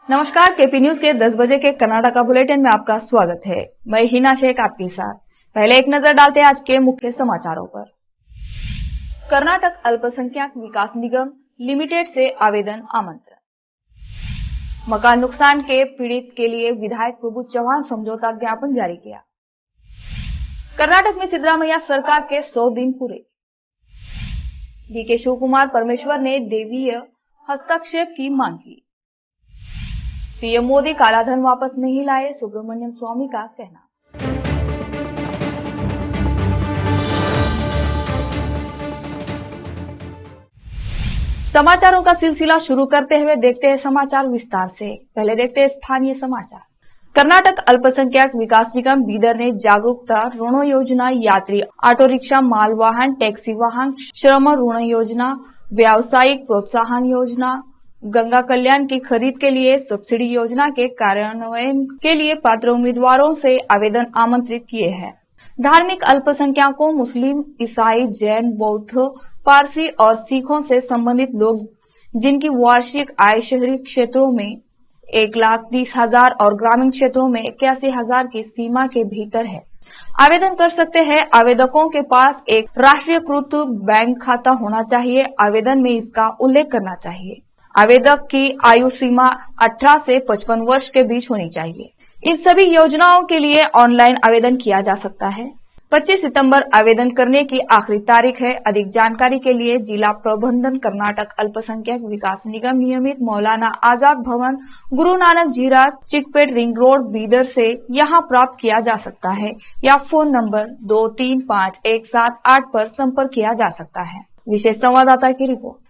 नमस्कार, KP news के 10 बजे के कर्नाटका बुलेटिन में आपका स्वागत है। मैं हिना शेख आपके साथ। पहले एक नजर डालते हैं आज के मुख्य समाचारों पर। कर्नाटक अल्पसंख्यक विकास निगम लिमिटेड से आवेदन आमंत्रण। मकान नुकसान के पीड़ित के लिए विधायक प्रभु चौहान समझौता ज्ञापन जारी किया। कर्नाटक में सिद्धरामैया सरकार के 100 दिन पूरे। डीके शिवकुमार परमेश्वर ने देवीय हस्तक्षेप की मांग की। पीएम मोदी कालाधन वापस नहीं लाए, सुब्रमण्यम स्वामी का कहना। समाचारों का सिलसिला शुरू करते हुए देखते हैं समाचार विस्तार से। पहले देखते हैं स्थानीय समाचार। कर्नाटक अल्पसंख्यक विकास निगम बीदर ने जागरूकता ऋण योजना, यात्री ऑटो रिक्शा, माल वाहन, टैक्सी वाहन, श्रम ऋण योजना, व्यावसायिक प्रोत्साहन योजना, गंगा कल्याण की खरीद के लिए सब्सिडी योजना के कार्यान्वयन के लिए पात्र उम्मीदवारों से आवेदन आमंत्रित किए हैं। धार्मिक अल्पसंख्यकों, मुस्लिम, ईसाई, जैन, बौद्ध, पारसी और सिखों से संबंधित लोग जिनकी वार्षिक आय शहरी क्षेत्रों में 1,30,000 और ग्रामीण क्षेत्रों में 81,000 की सीमा के भीतर है, आवेदन कर सकते हैं। आवेदकों के पास एक राष्ट्रीयकृत बैंक खाता होना चाहिए। आवेदन में इसका उल्लेख करना चाहिए। आवेदक की आयु सीमा 18 से 55 वर्ष के बीच होनी चाहिए। इन सभी योजनाओं के लिए ऑनलाइन आवेदन किया जा सकता है। 25 सितंबर आवेदन करने की आखिरी तारीख है। अधिक जानकारी के लिए जिला प्रबंधन कर्नाटक अल्पसंख्यक विकास निगम नियमित मौलाना आजाद भवन, गुरु नानक जीरा, चिकपेट, रिंग रोड, बीदर से यहां प्राप्त किया जा सकता है या फोन नंबर 235178 पर संपर्क किया जा सकता है। विशेष संवाददाता की रिपोर्ट।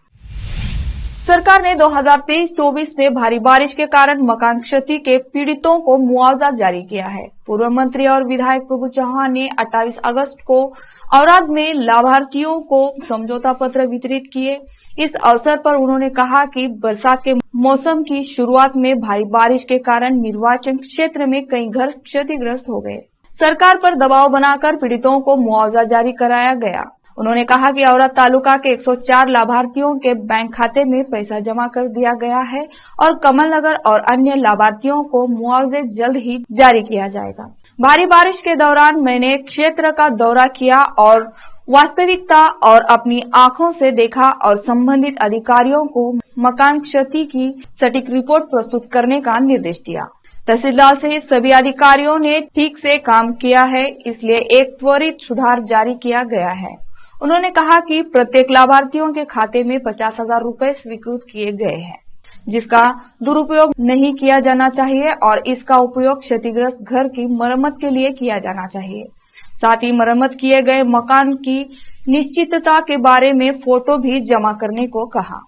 सरकार ने 2023-24 में भारी बारिश के कारण मकान क्षति के पीड़ितों को मुआवजा जारी किया है। पूर्व मंत्री और विधायक प्रभु चौहान ने 28 अगस्त को औराद में लाभार्थियों को समझौता पत्र वितरित किए। इस अवसर पर उन्होंने कहा कि बरसात के मौसम की शुरुआत में भारी बारिश के कारण निर्वाचन क्षेत्र में कई घर क्षतिग्रस्त हो गए। सरकार पर दबाव बनाकर पीड़ितों को मुआवजा जारी कराया गया। उन्होंने कहा कि औरत तालुका के 104 लाभार्थियों के बैंक खाते में पैसा जमा कर दिया गया है और कमल नगर और अन्य लाभार्थियों को मुआवजे जल्द ही जारी किया जाएगा। भारी बारिश के दौरान मैंने क्षेत्र का दौरा किया और वास्तविकता और अपनी आंखों से देखा और संबंधित अधिकारियों को मकान क्षति की सटीक रिपोर्ट प्रस्तुत करने का निर्देश दिया। तहसीलदार सहित सभी अधिकारियों ने ठीक से काम किया है, इसलिए एक त्वरित सुधार जारी किया गया है। उन्होंने कहा कि प्रत्येक लाभार्थियों के खाते में 50,000 रूपए स्वीकृत किए गए हैं, जिसका दुरुपयोग नहीं किया जाना चाहिए और इसका उपयोग क्षतिग्रस्त घर की मरम्मत के लिए किया जाना चाहिए। साथ ही मरम्मत किए गए मकान की निश्चितता के बारे में फोटो भी जमा करने को कहा।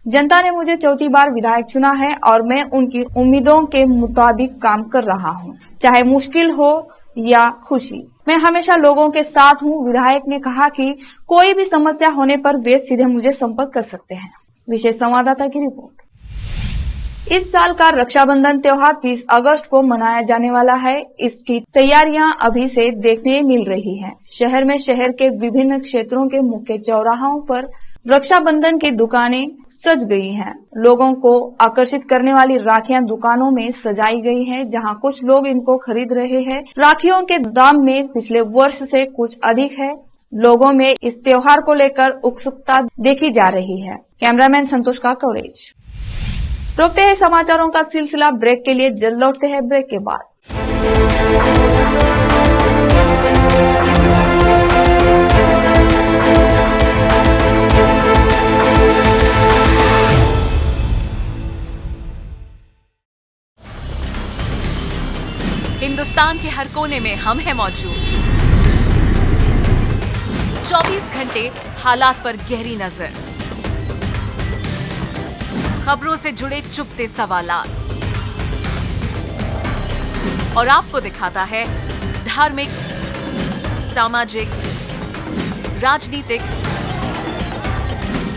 जनता ने मुझे चौथी बार विधायक चुना है और मैं उनकी उम्मीदों के मुताबिक काम कर रहा हूँ, चाहे मुश्किल हो या खुशी। मैं हमेशा लोगों के साथ हूँ। विधायक ने कहा कि कोई भी समस्या होने पर वे सीधे मुझे संपर्क कर सकते हैं। विशेष संवाददाता की रिपोर्ट। इस साल का रक्षाबंधन त्योहार 30 अगस्त को मनाया जाने वाला है। इसकी तैयारियां अभी से देखने मिल रही हैं। शहर में शहर के विभिन्न क्षेत्रों के मुख्य चौराहों पर रक्षाबंधन की दुकानें सज गई हैं। लोगों को आकर्षित करने वाली राखियां दुकानों में सजाई गई हैं, जहां कुछ लोग इनको खरीद रहे हैं। राखियों के दाम में पिछले वर्ष से कुछ अधिक है। लोगों में इस त्योहार को लेकर उत्सुकता देखी जा रही है। कैमरामैन संतोष का कवरेज। रोकते हैं समाचारों का सिलसिला ब्रेक के लिए, जल्द लौटते हैं ब्रेक के बाद। हिंदुस्तान के हर कोने में हम हैं मौजूद। 24 घंटे हालात पर गहरी नजर, खबरों से जुड़े चुपते सवालात और आपको दिखाता है धार्मिक, सामाजिक, राजनीतिक,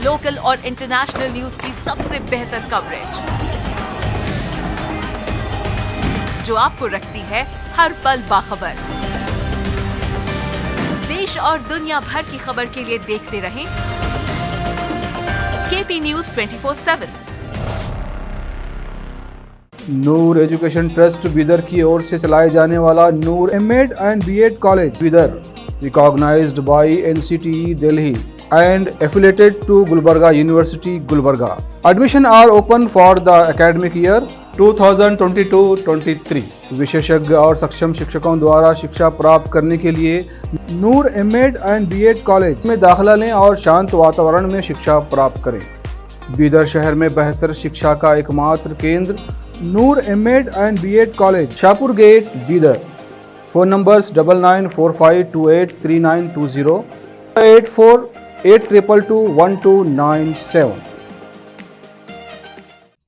लोकल और इंटरनेशनल न्यूज की सबसे बेहतर कवरेज, जो आपको रखती है हर पल बाखबर। देश और दुनिया भर की खबर के लिए देखते रहें KP news 24/7। Noor education trust Bidar की ओर से चलाए जाने वाला Noor MEd and BEd college Bidar, recognised by NCTE Delhi and affiliated to Gulbarga University, Gulbarga. Admission are open for the academic year 2022-23. विशेषज्ञ और सक्षम शिक्षकों द्वारा शिक्षा प्राप्त करने के लिए नूर एमएड एंड बीएड कॉलेज में दाखिला लें और शांत वातावरण में शिक्षा प्राप्त करें। बीदर शहर में बेहतर शिक्षा का एकमात्र केंद्र Noor MEd and BEd college, Shahpur gate, Bidar. Phone numbers 9945283920, 8482221297।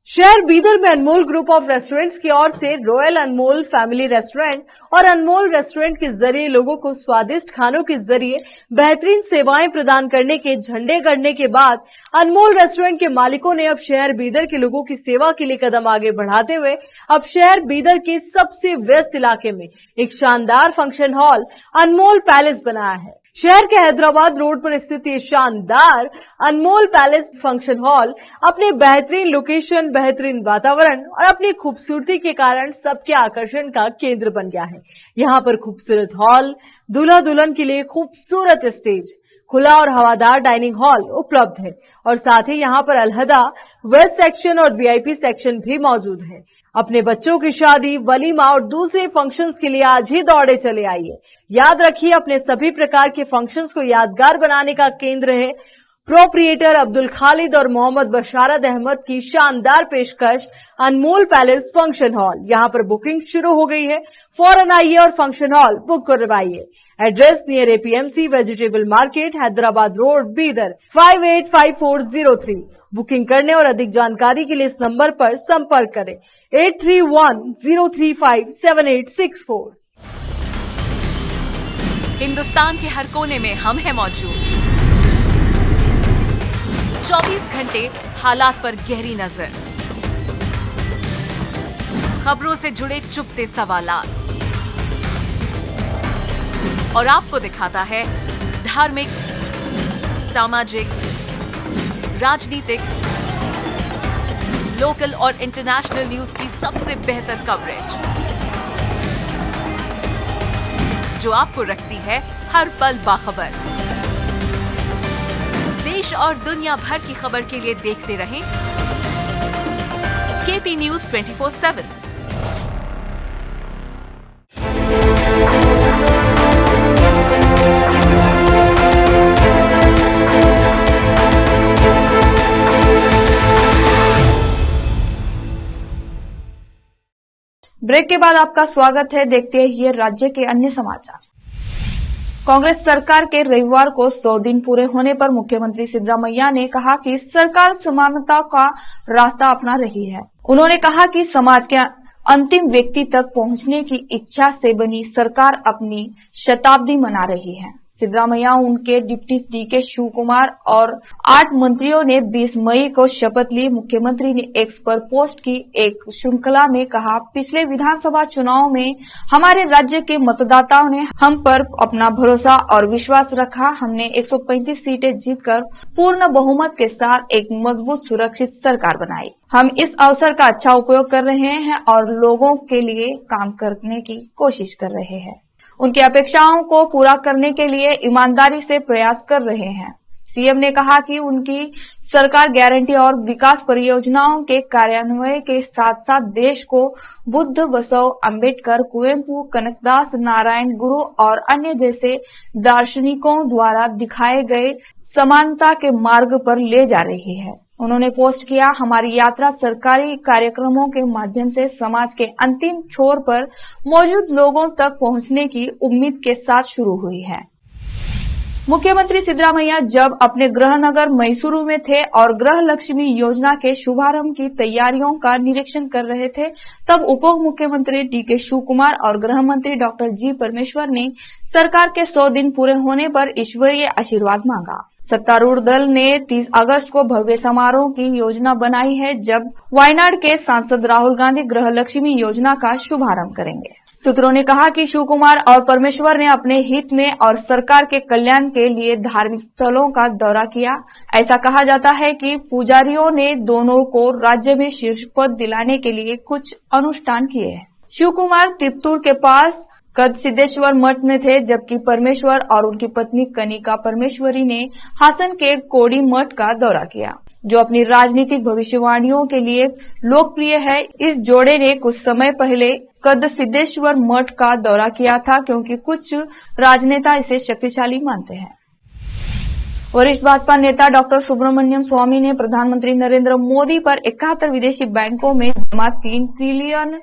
शहर बीदर में अनमोल ग्रुप ऑफ रेस्टोरेंट्स की ओर से रॉयल अनमोल फैमिली रेस्टोरेंट और अनमोल रेस्टोरेंट के जरिए लोगों को स्वादिष्ट खानों के जरिए बेहतरीन सेवाएं प्रदान करने के झंडे गड़ने के बाद अनमोल रेस्टोरेंट के मालिकों ने अब शहर बीदर के लोगों की सेवा के लिए कदम आगे बढ़ाते हुए अब शहर बीदर के सबसे व्यस्त इलाके में एक शानदार फंक्शन हॉल अनमोल पैलेस बनाया है। शहर के हैदराबाद रोड पर स्थित ये शानदार अनमोल पैलेस फंक्शन हॉल अपने बेहतरीन लोकेशन, बेहतरीन वातावरण और अपनी खूबसूरती के कारण सबके आकर्षण का केंद्र बन गया है। यहाँ पर खूबसूरत हॉल, दूल्हा दुल्हन के लिए खूबसूरत स्टेज, खुला और हवादार डाइनिंग हॉल उपलब्ध है और साथ ही यहाँ पर अलहदा वेस्ट सेक्शन और वीआईपी सेक्शन भी मौजूद है। अपने बच्चों की शादी, वलीमा और दूसरे फंक्शंस के लिए आज ही दौड़े चले आइए। याद रखिए, अपने सभी प्रकार के फंक्शंस को यादगार बनाने का केंद्र है प्रोप्रिएटर अब्दुल खालिद और मोहम्मद बशारत अहमद की शानदार पेशकश अनमोल पैलेस फंक्शन हॉल। यहाँ पर बुकिंग शुरू हो गई है, फौरन आइए और फंक्शन हॉल बुक करवाइए। Address near APMC vegetable market, Hyderabad road, Bidar 585403। Booking करने और अधिक जानकारी के लिए इस नंबर पर संपर्क करें 8310357864। हिंदुस्तान के हर कोने में हम हैं मौजूद। 24 घंटे हालात पर गहरी नजर, खबरों से जुड़े चुपते सवालात और आपको दिखाता है धार्मिक, सामाजिक, राजनीतिक, लोकल और इंटरनेशनल न्यूज की सबसे बेहतर कवरेज जो आपको रखती है हर पल बाखबर। देश और दुनिया भर की खबर के लिए देखते रहें केपी न्यूज 24/7। ब्रेक के बाद आपका स्वागत है। देखते हैं राज्य के अन्य समाचार। कांग्रेस सरकार के रविवार को 100 दिन पूरे होने पर मुख्यमंत्री सिद्धरामैया ने कहा कि सरकार समानता का रास्ता अपना रही है। उन्होंने कहा कि समाज के अंतिम व्यक्ति तक पहुंचने की इच्छा से बनी सरकार अपनी शताब्दी मना रही है। सिद्धरामैया उनके डिप्टी डीके शिव कुमार और 8 मंत्रियों ने 20 मई को शपथ ली। मुख्यमंत्री ने एक्स पर पोस्ट की एक श्रृंखला में कहा, पिछले विधानसभा चुनाव में हमारे राज्य के मतदाताओं ने हम पर अपना भरोसा और विश्वास रखा। हमने 135 सीटें जीतकर पूर्ण बहुमत के साथ एक मजबूत सुरक्षित सरकार बनाई। हम इस अवसर का अच्छा उपयोग कर रहे हैं और लोगों के लिए काम करने की कोशिश कर रहे हैं। उनकी अपेक्षाओं को पूरा करने के लिए ईमानदारी से प्रयास कर रहे हैं। सीएम ने कहा कि उनकी सरकार गारंटी और विकास परियोजनाओं के कार्यान्वयन के साथ साथ देश को बुद्ध, बसव, अंबेडकर, कुवेंपु, कनकदास, नारायण गुरु और अन्य जैसे दार्शनिकों द्वारा दिखाए गए समानता के मार्ग पर ले जा रही है। उन्होंने पोस्ट किया, हमारी यात्रा सरकारी कार्यक्रमों के माध्यम से समाज के अंतिम छोर पर मौजूद लोगों तक पहुंचने की उम्मीद के साथ शुरू हुई है। मुख्यमंत्री सिद्धरामैया जब अपने गृह नगर मैसूरू में थे और गृह लक्ष्मी योजना के शुभारंभ की तैयारियों का निरीक्षण कर रहे थे, तब उप मुख्यमंत्री डीके शिव कुमार और गृह मंत्री डॉक्टर जी परमेश्वर ने सरकार के 100 दिन पूरे होने पर ईश्वरीय आशीर्वाद मांगा। सत्तारूढ़ दल ने 30 अगस्त को भव्य समारोह की योजना बनाई है, जब वायनाड के सांसद राहुल गांधी गृह लक्ष्मी योजना का शुभारंभ करेंगे। सूत्रों ने कहा कि शिव कुमार और परमेश्वर ने अपने हित में और सरकार के कल्याण के लिए धार्मिक स्थलों का दौरा किया। ऐसा कहा जाता है कि पुजारियों ने दोनों को राज्य में शीर्ष पद दिलाने के लिए कुछ अनुष्ठान किए हैं। शिव कुमार तिप्तूर के पास कदसिद्धेश्वर मठ में थे, जबकि परमेश्वर और उनकी पत्नी कनिका परमेश्वरी ने हासन के कोड़ी मठ का दौरा किया, जो अपनी राजनीतिक भविष्यवाणियों के लिए लोकप्रिय है। इस जोड़े ने कुछ समय पहले कदसिद्धेश्वर मठ का दौरा किया था, क्योंकि कुछ राजनेता इसे शक्तिशाली मानते हैं। वरिष्ठ भाजपा नेता डॉक्टर सुब्रमण्यम स्वामी ने प्रधानमंत्री नरेंद्र मोदी पर 71 विदेशी बैंकों में जमा $3 ट्रिलियन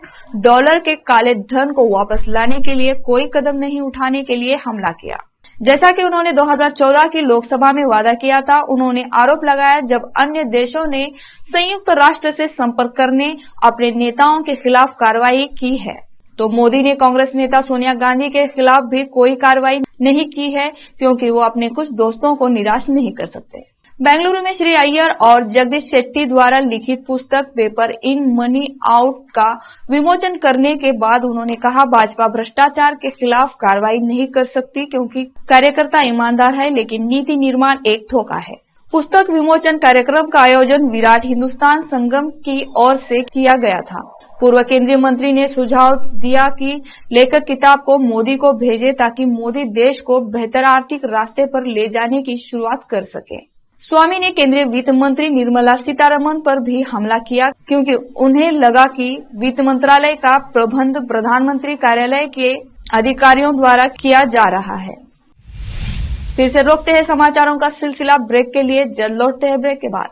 के काले धन को वापस लाने के लिए कोई कदम नहीं उठाने के लिए हमला किया। जैसा कि उन्होंने 2014 की लोकसभा में वादा किया था, उन्होंने आरोप लगाया जब अन्य देशों ने संयुक्त राष्ट्र से संपर्क करने अपने नेताओं के खिलाफ कार्रवाई की है, तो मोदी ने कांग्रेस नेता सोनिया गांधी के खिलाफ भी कोई कार्रवाई नहीं की है, क्योंकि वो अपने कुछ दोस्तों को निराश नहीं कर सकते। बेंगलुरु में श्री अय्यर और जगदीश शेट्टी द्वारा लिखित पुस्तक पेपर इन मनी आउट का विमोचन करने के बाद उन्होंने कहा, भाजपा भ्रष्टाचार के खिलाफ कार्रवाई नहीं कर सकती, क्योंकि कार्यकर्ता ईमानदार है, लेकिन नीति निर्माण एक धोखा है। पुस्तक विमोचन कार्यक्रम का आयोजन विराट हिंदुस्तान संगम की ओर से किया गया था। पूर्व केंद्रीय मंत्री ने सुझाव दिया कि लेखक किताब को मोदी को भेजे, ताकि मोदी देश को बेहतर आर्थिक रास्ते पर ले जाने की शुरुआत कर सके। स्वामी ने केंद्रीय वित्त मंत्री निर्मला सीतारमण पर भी हमला किया, क्योंकि उन्हें लगा कि वित्त मंत्रालय का प्रबंध प्रधानमंत्री कार्यालय के अधिकारियों द्वारा किया जा रहा है। फिर से रोकते हैं समाचारों का सिलसिला ब्रेक के लिए, जल्द लौटते हैं ब्रेक के बाद।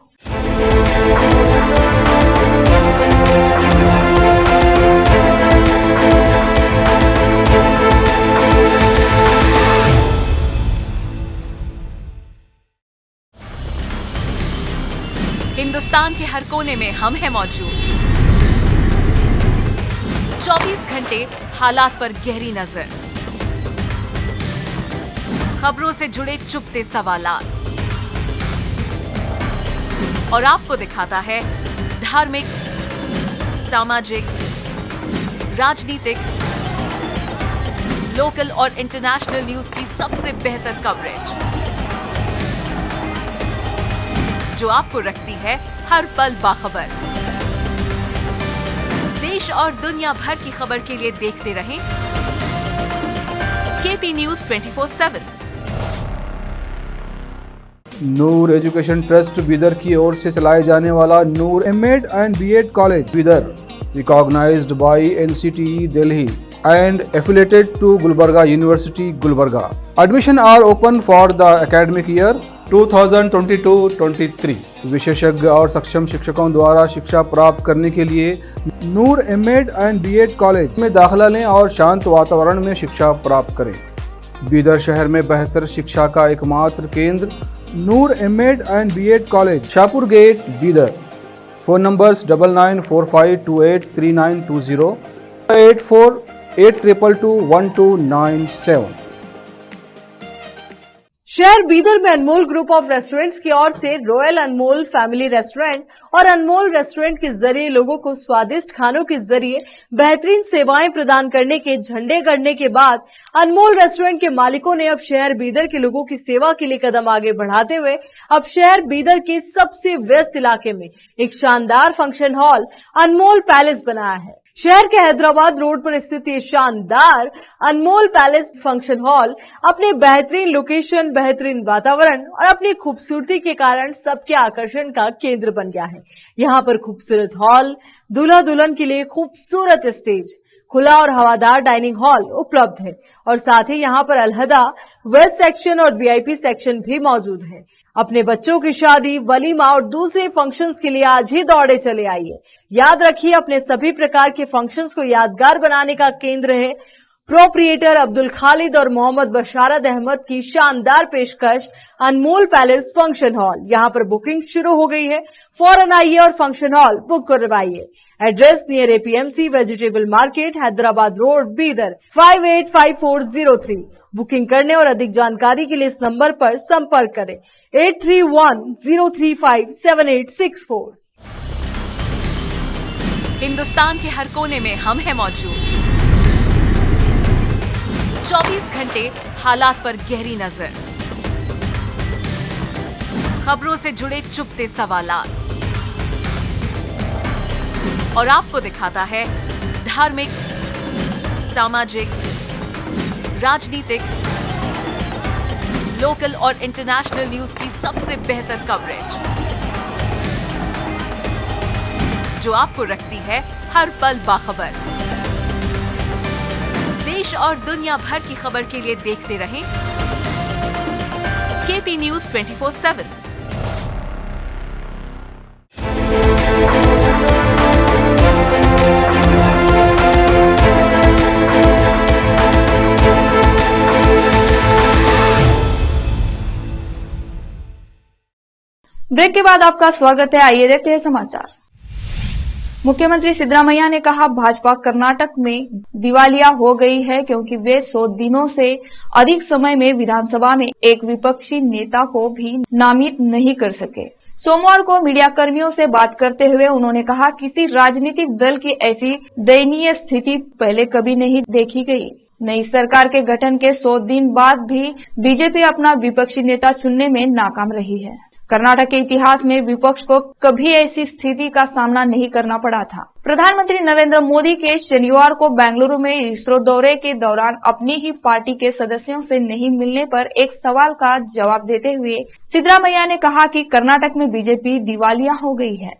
हिंदुस्तान के हर कोने में हम हैं मौजूद। 24 घंटे हालात पर गहरी नजर, खबरों से जुड़े चुपते सवालात, और आपको दिखाता है धार्मिक, सामाजिक, राजनीतिक, लोकल और इंटरनेशनल न्यूज की सबसे बेहतर कवरेज, जो आपको रखती है हर पल बाखबर। देश और दुनिया भर की खबर के लिए देखते रहें KP news 24/7। Noor education trust Bidar की ओर से चलाए जाने वाला Noor MEd and BEd college Bidar, recognised by NCTE Delhi and affiliated to Gulbarga University, Gulbarga. Admission are open for the academic year 2022-23. विशेषज्ञ और सक्षम शिक्षकों द्वारा शिक्षा प्राप्त करने के लिए नूर एमएड एंड बीएड कॉलेज में दाखिला लें और शांत वातावरण में शिक्षा प्राप्त करें। बीदर शहर में बेहतर शिक्षा का एकमात्र केंद्र Noor MEd and BEd college, Shahpur gate, Bidar. Phone numbers 9945283920, 8482221297। शहर बीदर में अनमोल ग्रुप ऑफ रेस्टोरेंट्स की ओर से रॉयल अनमोल फैमिली रेस्टोरेंट और अनमोल रेस्टोरेंट के जरिए लोगों को स्वादिष्ट खानों के जरिए बेहतरीन सेवाएं प्रदान करने के झंडे गड़ने के बाद अनमोल रेस्टोरेंट के मालिकों ने अब शहर बीदर के लोगों की सेवा के लिए कदम आगे बढ़ाते हुए अब शहर बीदर के सबसे व्यस्त इलाके में एक शानदार फंक्शन हॉल अनमोल पैलेस बनाया है। शहर के हैदराबाद रोड पर स्थित ये शानदार अनमोल पैलेस फंक्शन हॉल अपने बेहतरीन लोकेशन, बेहतरीन वातावरण और अपनी खूबसूरती के कारण सबके आकर्षण का केंद्र बन गया है। यहाँ पर खूबसूरत हॉल, दूल्हा दुल्हन के लिए खूबसूरत स्टेज, खुला और हवादार डाइनिंग हॉल उपलब्ध है और साथ ही यहाँ पर अलहदा वेस्ट सेक्शन और वीआईपी सेक्शन भी मौजूद है। अपने बच्चों की शादी, वलीमा और दूसरे फंक्शंस के लिए आज ही दौड़े चले आइए। याद रखिए, अपने सभी प्रकार के फंक्शंस को यादगार बनाने का केंद्र है प्रोप्रिएटर अब्दुल खालिद और मोहम्मद बशारत अहमद की शानदार पेशकश अनमोल पैलेस फंक्शन हॉल। यहाँ पर बुकिंग शुरू हो गई है, फौरन आइए और फंक्शन हॉल बुक करवाइए। Address near APMC vegetable market, Hyderabad road, Bidar 585403। Booking करने और अधिक जानकारी के लिए इस नंबर पर संपर्क करें 8310357864। हिंदुस्तान के हर कोने में हम हैं मौजूद। 24 घंटे हालात पर गहरी नजर, खबरों से जुड़े चुपते सवालात, और आपको दिखाता है धार्मिक, सामाजिक, राजनीतिक, लोकल और इंटरनेशनल न्यूज की सबसे बेहतर कवरेज, जो आपको रखती है हर पल बाखबर। देश और दुनिया भर की खबर के लिए देखते रहें केपी न्यूज 24/7। ब्रेक के बाद आपका स्वागत है। आइए देखते हैं समाचार। मुख्यमंत्री सिद्धरामैया ने कहा, भाजपा कर्नाटक में दिवालिया हो गई है क्योंकि वे 100 दिनों से अधिक समय में विधानसभा में एक विपक्षी नेता को भी नामित नहीं कर सके। सोमवार को मीडिया कर्मियों से बात करते हुए उन्होंने कहा, किसी राजनीतिक दल की ऐसी दयनीय स्थिति पहले कभी नहीं देखी गई। नई सरकार के गठन के 100 दिन बाद भी बीजेपी अपना विपक्षी नेता चुनने में नाकाम रही है। कर्नाटक के इतिहास में विपक्ष को कभी ऐसी स्थिति का सामना नहीं करना पड़ा था। प्रधानमंत्री नरेंद्र मोदी के शनिवार को बेंगलुरु में इसरो दौरे के दौरान अपनी ही पार्टी के सदस्यों से नहीं मिलने पर एक सवाल का जवाब देते हुए सिद्धरामैया ने कहा कि कर्नाटक में बीजेपी दिवालिया हो गई है।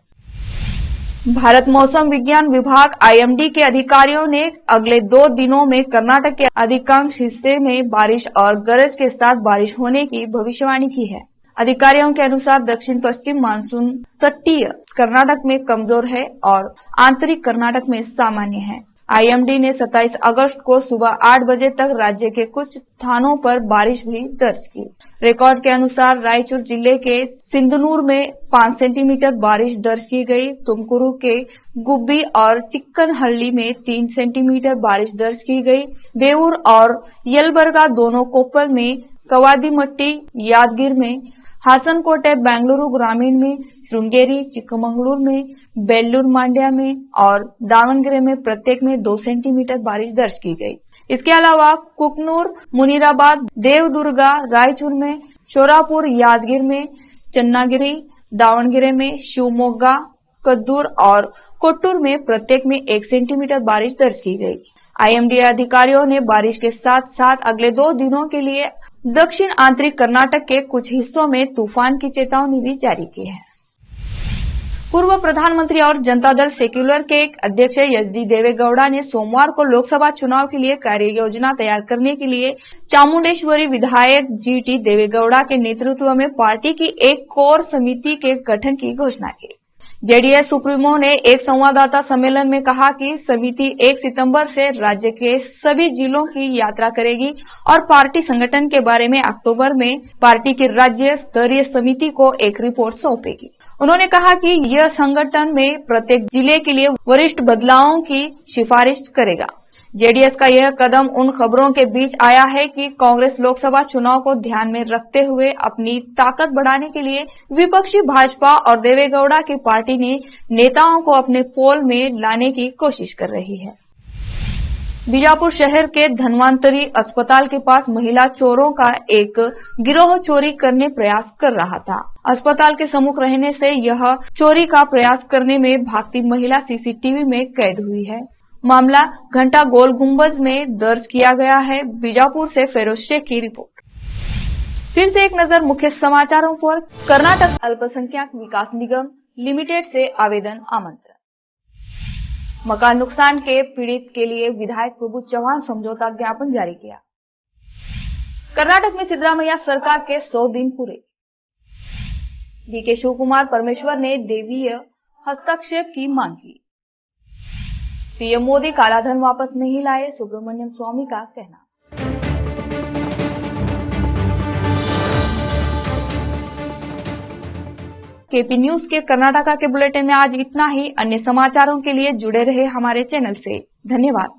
भारत मौसम विज्ञान विभाग IMD के अधिकारियों ने अगले 2 दिनों में कर्नाटक के अधिकांश हिस्से में बारिश और गरज के साथ बारिश होने की भविष्यवाणी की है। अधिकारियों के अनुसार दक्षिण पश्चिम मानसून तटीय कर्नाटक में कमजोर है और आंतरिक कर्नाटक में सामान्य है। IMD ने 27 अगस्त को सुबह 8 बजे तक राज्य के कुछ स्थानों पर बारिश भी दर्ज की। रिकॉर्ड के अनुसार रायचूर जिले के सिंधनूर में 5 सेंटीमीटर बारिश दर्ज की गई। तुमकुरू के गुब्बी और चिक्कनहल्ली में 3 सेंटीमीटर बारिश दर्ज की गई। बेऊर और यलबर्गा दोनों कोप्पल में, कवादीमट्टी यादगिर में, हासनकोटे बेंगलुरु ग्रामीण में, श्रृंगेरी चिक्कमंगलुरु में, बेल्लूर मांड्या में और दावणगेरे में प्रत्येक में 2 सेंटीमीटर बारिश दर्ज की गई। इसके अलावा कुकनूर, मुनीराबाद, देवदुर्गा, रायचूर में, शोरापुर, यादगिर में, चन्नागिरी, दावणगेरे में, शिवमोगा, कद्दूर और कोट्टूर में प्रत्येक में 1 सेंटीमीटर बारिश दर्ज की गई। IMD अधिकारियों ने बारिश के साथ साथ अगले 2 दिनों के लिए दक्षिण आंतरिक कर्नाटक के कुछ हिस्सों में तूफान की चेतावनी भी जारी की है। पूर्व प्रधानमंत्री और जनता दल सेक्युलर के अध्यक्ष HD देवेगौड़ा ने सोमवार को लोकसभा चुनाव के लिए कार्य योजना तैयार करने के लिए चामुंडेश्वरी विधायक GT देवेगौड़ा के नेतृत्व में पार्टी की एक कोर समिति के गठन की घोषणा की। जेडीएस सुप्रीमो ने एक संवाददाता सम्मेलन में कहा कि समिति 1 सितंबर से राज्य के सभी जिलों की यात्रा करेगी और पार्टी संगठन के बारे में अक्टूबर में पार्टी की राज्य स्तरीय समिति को एक रिपोर्ट सौंपेगी। उन्होंने कहा कि यह संगठन में प्रत्येक जिले के लिए वरिष्ठ बदलावों की सिफारिश करेगा। जेडीएस का यह कदम उन खबरों के बीच आया है कि कांग्रेस लोकसभा चुनाव को ध्यान में रखते हुए अपनी ताकत बढ़ाने के लिए विपक्षी भाजपा और देवेगौड़ा की पार्टी ने नेताओं को अपने पोल में लाने की कोशिश कर रही है। बीजापुर शहर के धन्वंतरी अस्पताल के पास महिला चोरों का एक गिरोह चोरी करने प्रयास कर रहा था। अस्पताल के सम्मुख रहने से यह चोरी का प्रयास करने में भागती महिला CCTV में कैद हुई है। मामला घंटा गोल गुंबज में दर्ज किया गया है। बीजापुर से फिरोज शेख की रिपोर्ट। फिर से एक नजर मुख्य समाचारों पर। कर्नाटक अल्पसंख्यक विकास निगम लिमिटेड से आवेदन आमंत्रण। मकान नुकसान के पीड़ित के लिए विधायक प्रभु चौहान समझौता ज्ञापन जारी किया। कर्नाटक में सिद्धरामैया सरकार के 100 दिन पूरे। DK शिवकुमार परमेश्वर ने देवीय हस्तक्षेप की मांग की। PM मोदी कालाधन वापस नहीं लाए, सुब्रमण्यम स्वामी का कहना। केपी न्यूज के कर्नाटका के बुलेटिन में आज इतना ही। अन्य समाचारों के लिए जुड़े रहे हमारे चैनल से। धन्यवाद।